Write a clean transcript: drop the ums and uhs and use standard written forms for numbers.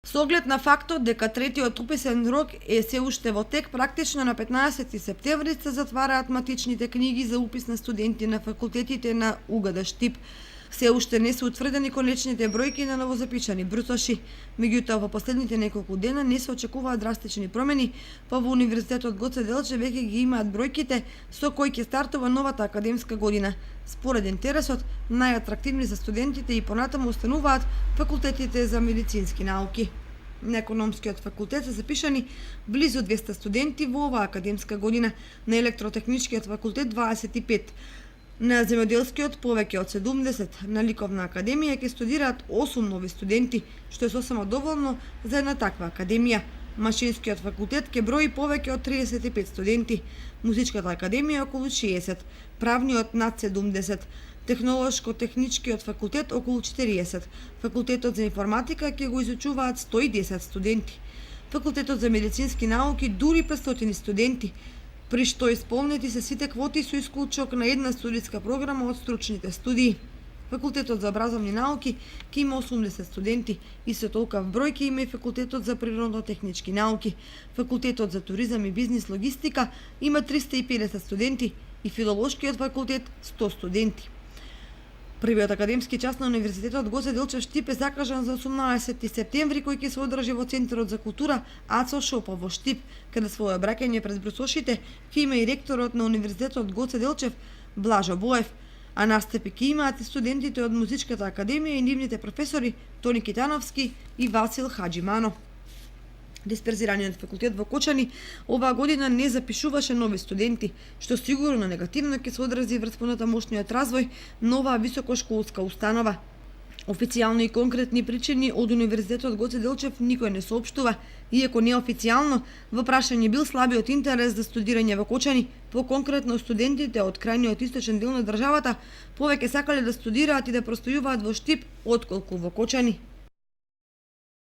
Со оглед на фактот дека третиот уписен рок е се уште во тек, практично на 15 септември се затвараат матичните книги за упис на студенти на факултетите на УГД Штип. Се уште не се утврдени конечните бројки на новозапишани брусоши. Меѓутоа, во последните неколку дена не се очекуваат драстични промени, па во Универзитетот Гоце Делчев веќе ги имаат бројките со кои ќе стартува новата академска година. Според интересот, најатрактивни за студентите и понатаму остануваат факултетите за медицински науки. На економскиот факултет се запишани близу 200 студенти во оваа академска година, на електротехничкиот факултет 25, на земјоделскиот повеќе од 70, на ликовна академија ќе студираат 8 нови студенти, што е сосема доволно за една таква академија. Машинскиот факултет ќе брои повеќе од 35 студенти, музичката академија околу 60, правниот над 70, технолошко-техничкиот факултет околу 40, факултетот за информатика ќе го изучуваат 110 студенти, факултетот за медицински науки дури 500 студенти, при што исполнети се сите квоти со исклучок на една студиска програма од стручните студии. Факултетот за образовни науки ќе има 80 студенти, исто толков број ќе има и факултетот за природно-технички науки. Факултетот за туризам и бизнис логистика има 350 студенти и филолошкиот факултет 100 студенти. Првиот академски час на Универзитетот Гоце Делчев Штип е закажан за 18 септември, кој ќе се одржи во Центарот за култура Ацо Шопа во Штип, каде своје обраќање пред брусошите ќе има и ректорот на Универзитетот Гоце Делчев Блажо Боев, а настапи ќе имаат и студентите од Музичката академија и нивните професори Тони Китановски и Васил Хаджимано. Дисперзираниот факултет во Кочани оваа година не запишуваше нови студенти, што сигурно негативно ќе се одрази врз понатамошниот развој на оваа високошколска установа. Официјално и конкретни причини од Универзитетот Гоце Делчев никој не соопштува, иако неофицијално во прашање бил слабиот интерес за студирање во Кочани, по-конкретно студентите од крајниот источен дел на државата повеќе сакале да студираат и да простојуваат во Штип отколку во Кочани.